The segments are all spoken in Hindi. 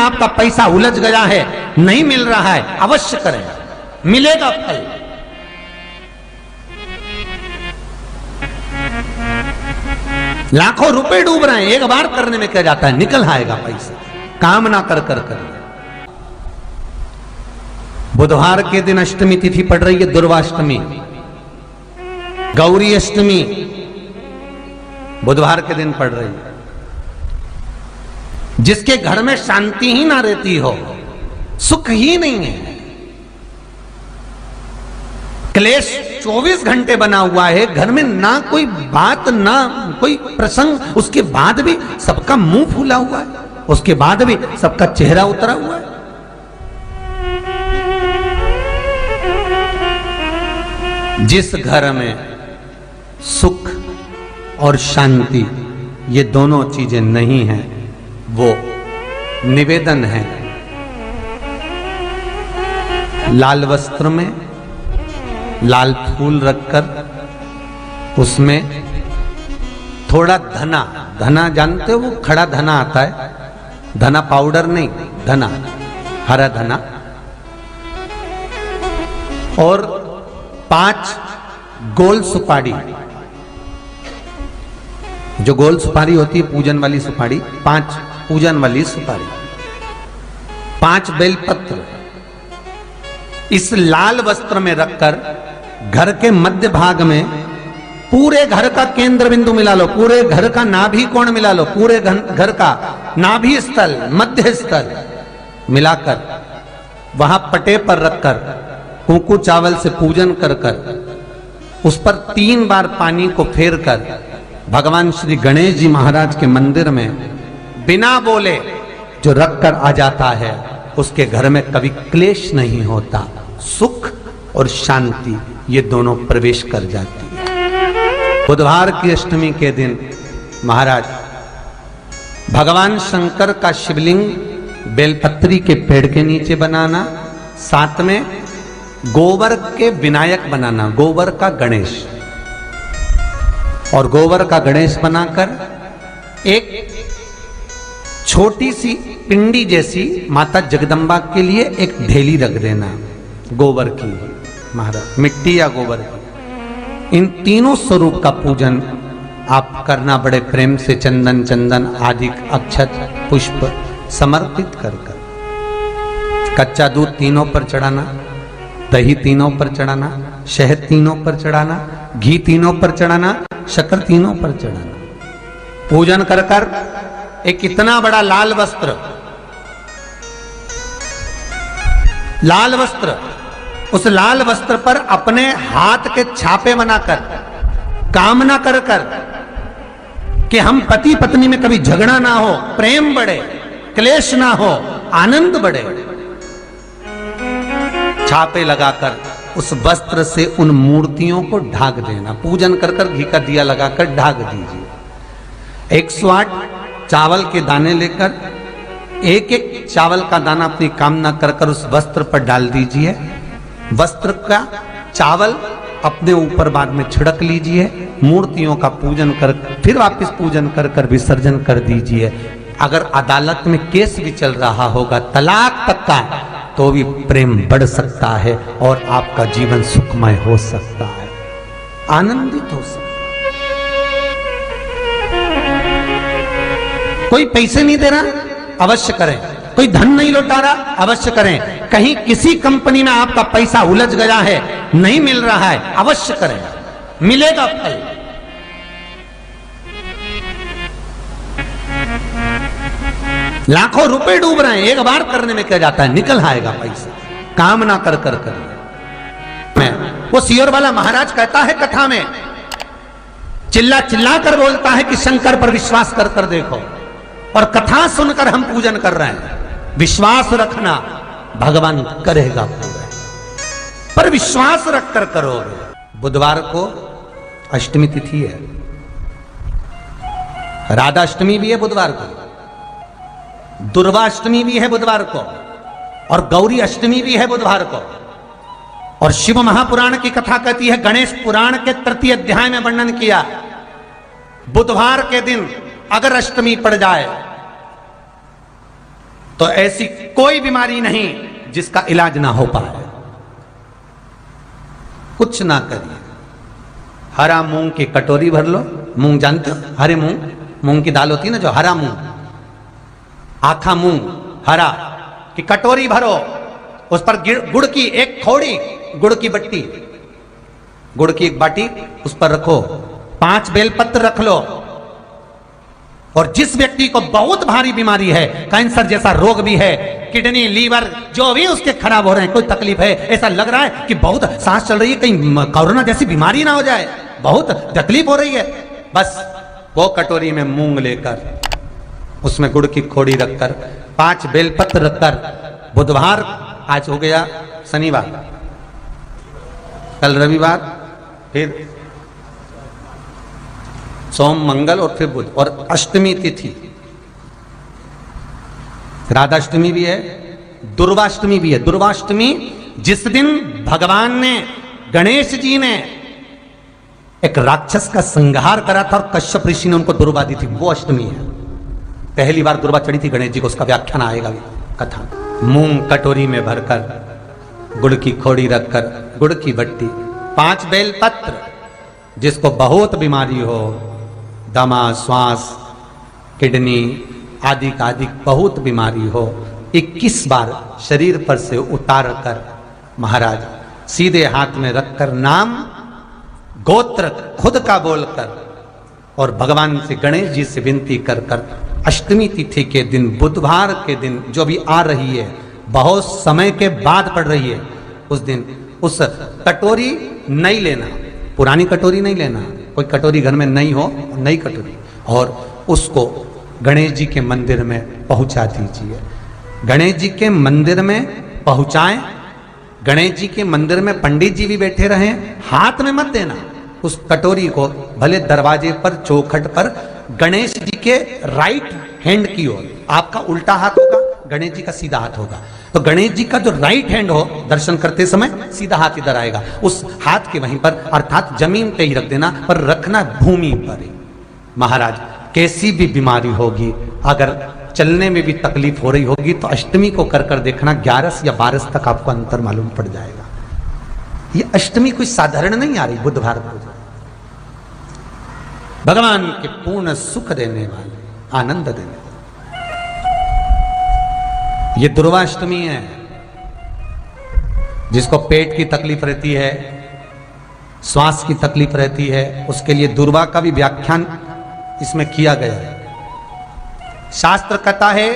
आपका पैसा उलझ गया है, नहीं मिल रहा है, अवश्य करें, मिलेगा फल। लाखों रुपए डूब रहे हैं, एक बार करने में क्या जाता है, निकल आएगा पैसा। काम ना कर कर कर। बुधवार के दिन अष्टमी तिथि पड़ रही है, दुर्वाष्टमी, गौरी अष्टमी बुधवार के दिन पड़ रही है। जिसके घर में शांति ही ना रहती हो, सुख ही नहीं है, क्लेश 24 घंटे बना हुआ है घर में, ना कोई बात ना कोई प्रसंग, उसके बाद भी सबका मुंह फूला हुआ है, उसके बाद भी सबका चेहरा उतरा हुआ है। जिस घर में सुख और शांति ये दोनों चीजें नहीं हैं, वो निवेदन है लाल वस्त्र में लाल फूल रखकर उसमें थोड़ा धना, धना जानते हो, वो खड़ा धना आता है, धना पाउडर नहीं, धना, हरा धना, और 5 गोल सुपारी, जो गोल सुपारी होती है पूजन वाली सुपारी, 5 पूजन वाली सुपारी, 5 बेलपत्र इस लाल वस्त्र में रखकर घर के मध्य भाग में पूरे घर का केंद्र बिंदु मिला लो, पूरे घर का नाभि कोण मिला लो, पूरे घर का नाभि स्थल, मध्य स्थल मिलाकर वहां पटे पर रखकर कुंकू चावल से पूजन कर कर उस पर 3 बार पानी को फेर कर भगवान श्री गणेश जी महाराज के मंदिर में बिना बोले जो रख कर आ जाता है, उसके घर में कभी क्लेश नहीं होता, सुख और शांति ये दोनों प्रवेश कर जाती है। बुधवार की अष्टमी के दिन महाराज भगवान शंकर का शिवलिंग बेलपत्री के पेड़ के नीचे बनाना, साथ में गोबर के विनायक बनाना, गोबर का गणेश, और गोबर का गणेश बनाकर एक छोटी सी पिंडी जैसी माता जगदम्बा के लिए एक ढेली रख देना, गोबर की महाराज, मिट्टी या गोबर की। इन तीनों स्वरूप का पूजन आप करना बड़े प्रेम से, चंदन चंदन आदि अक्षत पुष्प समर्पित कर कर। कच्चा दूध तीनों पर चढ़ाना, दही तीनों पर चढ़ाना, शहद तीनों पर चढ़ाना, घी तीनों पर चढ़ाना, शक्कर तीनों पर चढ़ाना। पूजन कर कर एक इतना बड़ा लाल वस्त्र, लाल वस्त्र, उस लाल वस्त्र पर अपने हाथ के छापे बनाकर कामना कर कर कि हम पति पत्नी में कभी झगड़ा ना हो, प्रेम बढ़े, क्लेश ना हो, आनंद बढ़े, छापे लगाकर उस वस्त्र से उन मूर्तियों को ढाक देना। पूजन कर कर घी का दिया लगाकर ढाक दीजिए। 108 चावल के दाने लेकर एक एक चावल का दाना अपनी कामना कर कर उस वस्त्र पर डाल दीजिए। वस्त्र का चावल अपने ऊपर बाद में छिड़क लीजिए। मूर्तियों का पूजन कर फिर वापस पूजन कर कर विसर्जन कर दीजिए। अगर अदालत में केस भी चल रहा होगा तलाक तक का, तो भी प्रेम बढ़ सकता है और आपका जीवन सुखमय हो सकता है, आनंदित हो सकता है। कोई पैसे नहीं दे रहा, अवश्य करें। कोई धन नहीं लौटा रहा, अवश्य करें। कहीं किसी कंपनी में आपका पैसा उलझ गया है, नहीं मिल रहा है, अवश्य करें, मिलेगा फल। लाखों रुपए डूब रहे हैं, एक बार करने में क्या जाता है, निकल आएगा पैसा। काम ना कर कर करिए। वो सियोर वाला महाराज कहता है कथा में, चिल्ला चिल्ला कर बोलता है कि शंकर पर विश्वास कर कर देखो, और कथा सुनकर हम पूजन कर रहे हैं। विश्वास रखना, भगवान करेगा पूरा, पर विश्वास रख कर करोगे। बुधवार को अष्टमी तिथि है, राधा अष्टमी भी है बुधवार को, दुर्वाष्टमी भी है बुधवार को, और गौरी अष्टमी भी है बुधवार को। और शिव महापुराण की कथा कहती है, गणेश पुराण के 3 अध्याय में वर्णन किया, बुधवार के दिन अगर अष्टमी पड़ जाए तो ऐसी कोई बीमारी नहीं जिसका इलाज ना हो पाए। कुछ ना करिए, हरा मूंग की कटोरी भर लो। मूंग जानते हो? हरे मूंग, मूंग की दाल होती है ना जो, हरा मूंग, आखा मूंग हरा की कटोरी भरो, उस पर गुड़ की एक थोड़ी, गुड़ की बट्टी, गुड़ की एक बाटी उस पर रखो, 5 बेलपत्र रख लो। और जिस व्यक्ति को बहुत भारी बीमारी है, कैंसर जैसा रोग भी है, किडनी लीवर जो भी उसके खराब हो रहे हैं, कोई तकलीफ है, ऐसा लग रहा है कि बहुत सांस चल रही है, कहीं कोरोना जैसी बीमारी ना हो जाए, बहुत तकलीफ हो रही है, बस वो कटोरी में मूंग लेकर, उसमें गुड़ की खोड़ी रखकर, 5 बेलपत्र रखकर, बुधवार, आज हो गया शनिवार, कल रविवार, फिर सोम मंगल और फिर बुध, और अष्टमी तिथि, राधाष्टमी भी है, दुर्वाष्टमी भी है। दुर्वाष्टमी जिस दिन भगवान ने, गणेश जी ने एक राक्षस का संहार करा था और कश्यप ऋषि ने उनको दुर्वा दी थी, वो अष्टमी है। पहली बार दुर्वा चढ़ी थी गणेश जी को, उसका व्याख्यान आएगा कथा। मूंग कटोरी में भरकर, गुड़ की खोड़ी रखकर, गुड़ की बट्टी, 5 बेलपत्र, जिसको बहुत बीमारी हो, दमा, श्वास, किडनी आदि का आदि बहुत बीमारी हो, 21 बार शरीर पर से उतार कर महाराज सीधे हाथ में रखकर, नाम गोत्र खुद का बोलकर और भगवान से, गणेश जी से विनती कर कर, अष्टमी तिथि के दिन, बुधवार के दिन जो भी आ रही है, बहुत समय के बाद पड़ रही है, उस दिन उस कटोरी नहीं लेना, पुरानी कटोरी नहीं लेना, कोई कटोरी घर में नहीं हो, नई कटोरी, और उसको गणेश जी के मंदिर में पहुंचा दीजिए। गणेश जी के मंदिर में पहुंचाएं, गणेश जी के मंदिर में पंडित जी भी बैठे रहें, हाथ में मत देना उस कटोरी को, भले दरवाजे पर, चौखट पर, गणेश जी के राइट हैंड की ओर, आपका उल्टा हाथ होगा, गणेश जी का सीधा हाथ होगा, तो गणेश जी का जो राइट हैंड हो, दर्शन करते समय सीधा हाथ इधर आएगा, उस हाथ के वहीं पर, अर्थात जमीन पे ही रख देना, पर रखना भूमि पर ही। महाराज कैसी भी बीमारी होगी, अगर चलने में भी तकलीफ हो रही होगी, तो अष्टमी को कर कर देखना, 11 या 12 तक आपको अंतर मालूम पड़ जाएगा। ये अष्टमी कोई साधारण नहीं आ रही, बुधवार को भगवान के पूर्ण सुख देने वाले, आनंद देने वाले, ये दुर्वाष्टमी है। जिसको पेट की तकलीफ रहती है, श्वास की तकलीफ रहती है, उसके लिए दुर्वा का भी व्याख्यान इसमें किया गया है। शास्त्र कहता है,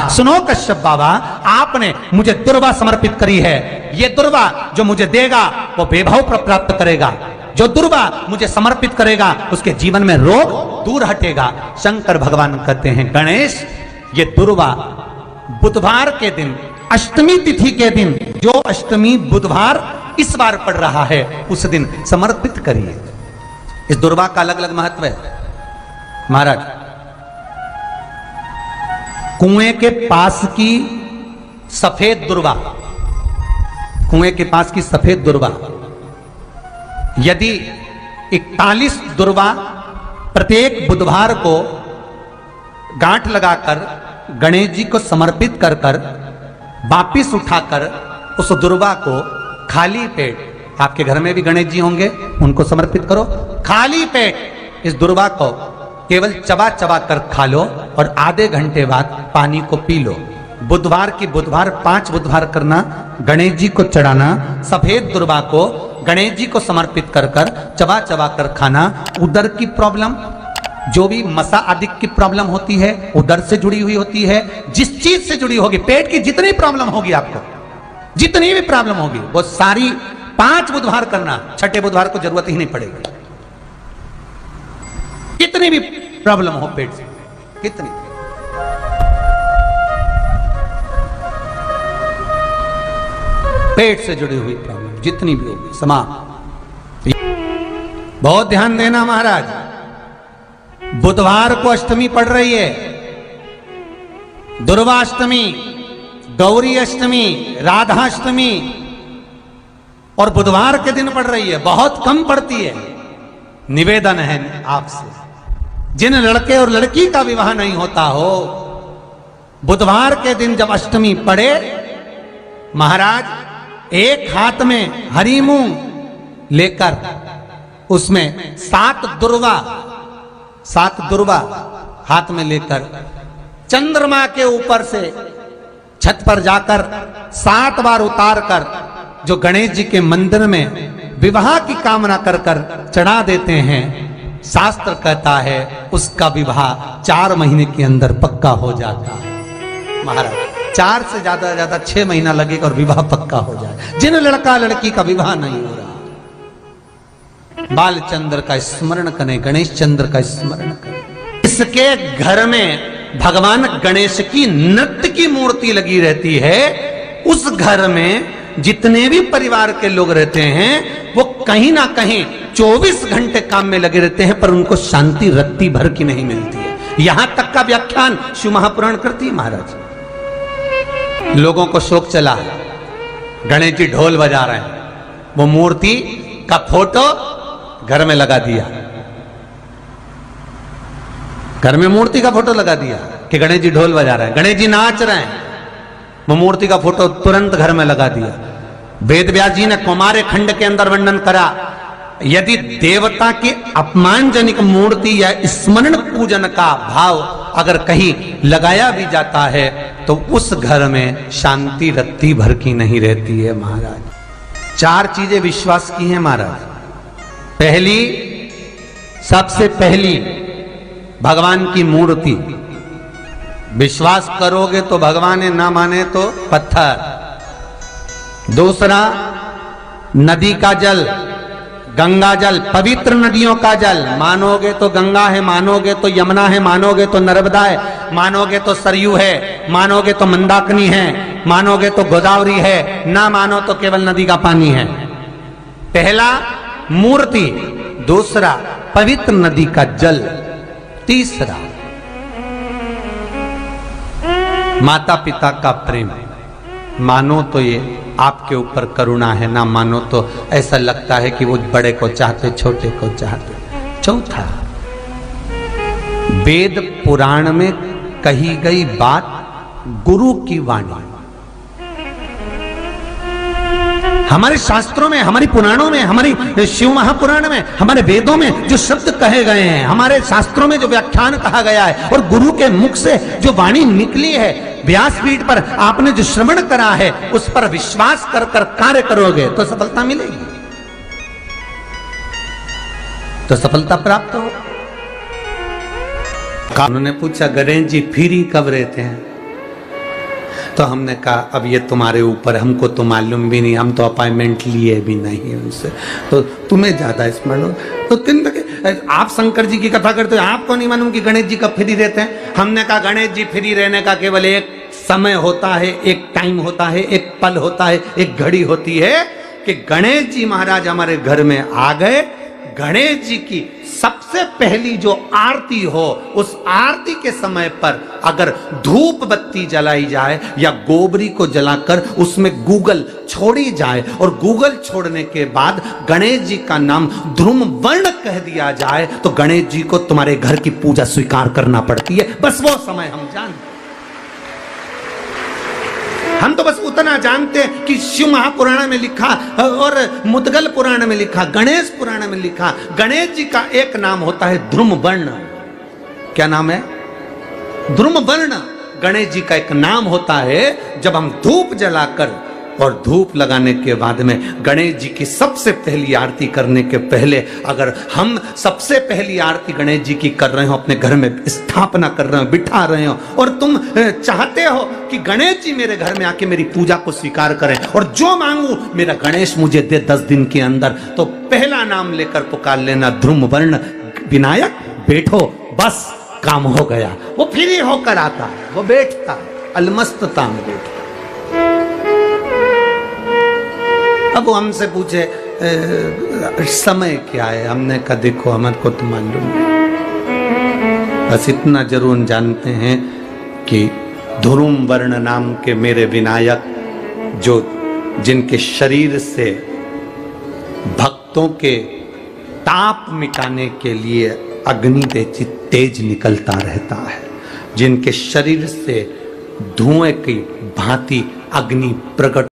सुनो कश्यप बाबा, आपने मुझे दुर्वा समर्पित करी है, ये दुर्वा जो मुझे देगा वो वैभव प्राप्त करेगा, जो दुर्वा मुझे समर्पित करेगा उसके जीवन में रोग दूर हटेगा। शंकर भगवान कहते हैं, गणेश ये दुर्वा बुधवार के दिन, अष्टमी तिथि के दिन, जो अष्टमी बुधवार इस बार पड़ रहा है, उस दिन समर्पित करिए। इस दुर्वा का अलग अलग महत्व है महाराज। कुएं के पास की सफेद दुर्वा, कुएं के पास की सफेद दुर्वा, यदि 41 दुर्वा प्रत्येक बुधवार को गांठ लगाकर गणेश जी को समर्पित कर कर वापिस उठाकर उस दुर्वा को खाली पेट, आपके घर में भी गणेश जी होंगे, उनको समर्पित करो, खाली पेट इस दुर्वा को केवल चबा चबा कर खा लो और आधे घंटे बाद पानी को पी लो। बुधवार की बुधवार 5 बुधवार करना, गणेश जी को चढ़ाना, सफेद दुर्वा को गणेश जी को समर्पित कर कर चबा चबा कर खाना। उदर की प्रॉब्लम, जो भी मसा आदि की प्रॉब्लम होती है, उदर से जुड़ी हुई होती है, जिस चीज से जुड़ी होगी, पेट की जितनी प्रॉब्लम होगी, आपको जितनी भी प्रॉब्लम होगी, वो सारी 5 बुधवार करना, छठे बुधवार को जरूरत ही नहीं पड़ेगी। कितनी भी प्रॉब्लम हो पेट से, कितनी, पेट से जुड़ी हुई प्रॉब्लम जितनी भी होगी, समाप्त। बहुत ध्यान देना महाराज, बुधवार को अष्टमी पड़ रही है, दुर्वाष्टमी, गौरी अष्टमी, राधाष्टमी, और बुधवार के दिन पड़ रही है, बहुत कम पड़ती है। निवेदन है आपसे, जिन लड़के और लड़की का विवाह नहीं होता हो, बुधवार के दिन जब अष्टमी पड़े, महाराज एक हाथ में हरी मूंग लेकर उसमें 7 दुर्वा हाथ में लेकर चंद्रमा के ऊपर से छत पर जाकर 7 बार उतार कर जो गणेश जी के मंदिर में विवाह की कामना कर कर चढ़ा देते हैं, शास्त्र कहता है उसका विवाह 4 महीने के अंदर पक्का हो जाता है। महाराज 4 से ज्यादा 6 महीना लगेगा और विवाह पक्का हो जाए। जिन लड़का लड़की का विवाह नहीं हो रहा, बालचंद्र का स्मरण करें, गणेश चंद्र का स्मरण करें। इसके घर में भगवान गणेश की नृत्य की मूर्ति लगी रहती है। उस घर में जितने भी परिवार के लोग रहते हैं वो कहीं ना कहीं 24 घंटे काम में लगे रहते हैं, पर उनको शांति रत्ती भर की नहीं मिलती है। यहां तक का व्याख्यान शिव महापुराण करती है। महाराज लोगों को शौक चला, गणेश जी ढोल बजा रहे हैं, वो मूर्ति का फोटो घर में लगा दिया, घर में मूर्ति का फोटो लगा दिया कि गणेश जी ढोल बजा रहे हैं, गणेश जी नाच रहे हैं, वो मूर्ति का फोटो तुरंत घर में लगा दिया। वेद व्यास जी ने कुमार खंड के अंदर वर्णन करा, यदि देवता की अपमानजनक मूर्ति या स्मरण पूजन का भाव अगर कहीं लगाया भी जाता है तो उस घर में शांति रत्ती भर की नहीं रहती है। महाराज 4 चीजें विश्वास की हैं महाराज। पहली, सबसे पहली भगवान की मूर्ति, विश्वास करोगे तो भगवान है, ना माने तो पत्थर। दूसरा, नदी का जल, गंगा जल, पवित्र नदियों का जल, मानोगे तो गंगा है, मानोगे तो यमुना है, मानोगे तो नर्मदा है, मानोगे तो सरयू है, मानोगे तो मंदाकिनी है, मानोगे तो गोदावरी है, ना मानो तो केवल नदी का पानी है। पहला मूर्ति, दूसरा पवित्र नदी का जल, तीसरा माता पिता का प्रेम। मानो तो ये आपके ऊपर करुणा है, ना मानो तो ऐसा लगता है कि वो बड़े को चाहते, छोटे को चाहते। चौथा, वेद पुराण में कही गई बात गुरु की वाणी। हमारे शास्त्रों में, हमारी पुराणों में, हमारी शिव महापुराण में, हमारे वेदों में जो शब्द कहे गए हैं, हमारे शास्त्रों में जो व्याख्यान कहा गया है और गुरु के मुख से जो वाणी निकली है, व्यासपीठ पर आपने जो श्रवण करा है, उस पर विश्वास कर कर कार्य करोगे तो सफलता मिलेगी, तो सफलता प्राप्त हो। उन्होंने पूछा गणेश जी फ्री कब रहते हैं? तो हमने कहा अब ये तुम्हारे ऊपर, हमको तो मालूम भी नहीं, हम तो अपॉइंटमेंट लिए भी नहीं उनसे, तो तुम्हें ज्यादा स्मरण हो। तो आप शंकर जी की कथा करते हो, आपको नहीं मालूम कि गणेश जी कब फ्री रहते हैं? हमने कहा गणेश जी फ्री रहने का केवल एक समय होता है, एक टाइम होता है, एक पल होता है, एक घड़ी होती है कि गणेश जी महाराज हमारे घर में आ गए। गणेश जी की सबसे पहली जो आरती हो, उस आरती के समय पर अगर धूप बत्ती जलाई जाए या गोबरी को जलाकर उसमें गूगल छोड़ी जाए और गूगल छोड़ने के बाद गणेश जी का नाम ध्रुम वर्ण कह दिया जाए तो गणेश जी को तुम्हारे घर की पूजा स्वीकार करना पड़ती है। बस वो समय हम जानते, हम तो बस उतना जानते हैं कि शिव महापुराण में लिखा और मुद्गल पुराण में लिखा, गणेश पुराण में लिखा, गणेश जी का एक नाम होता है ध्रुम वर्ण। क्या नाम है? ध्रुम वर्ण गणेश जी का एक नाम होता है। जब हम धूप जलाकर और धूप लगाने के बाद में गणेश जी की सबसे पहली आरती करने के पहले अगर हम सबसे पहली आरती गणेश जी की कर रहे हो, अपने घर में स्थापना कर रहे हो, बिठा रहे हो, और तुम चाहते हो कि गणेश जी मेरे घर में आके मेरी पूजा को स्वीकार करें और जो मांगू मेरा गणेश मुझे दे 10 दिन के अंदर, तो पहला नाम लेकर पुकार लेना ध्रुम वर्ण विनायक, बैठो, बस काम हो गया। वो फ्री होकर आता है, वो बैठता है, अलमस्तता में बैठता। अब वो हमसे पूछे समय क्या है? हमने कहा देखो हमको तो मालूम नहीं, बस इतना जरूर जानते हैं कि ध्रुम वर्ण नाम के मेरे विनायक, जो जिनके शरीर से भक्तों के ताप मिटाने के लिए अग्नि तेज निकलता रहता है, जिनके शरीर से धुएं की भांति अग्नि प्रकट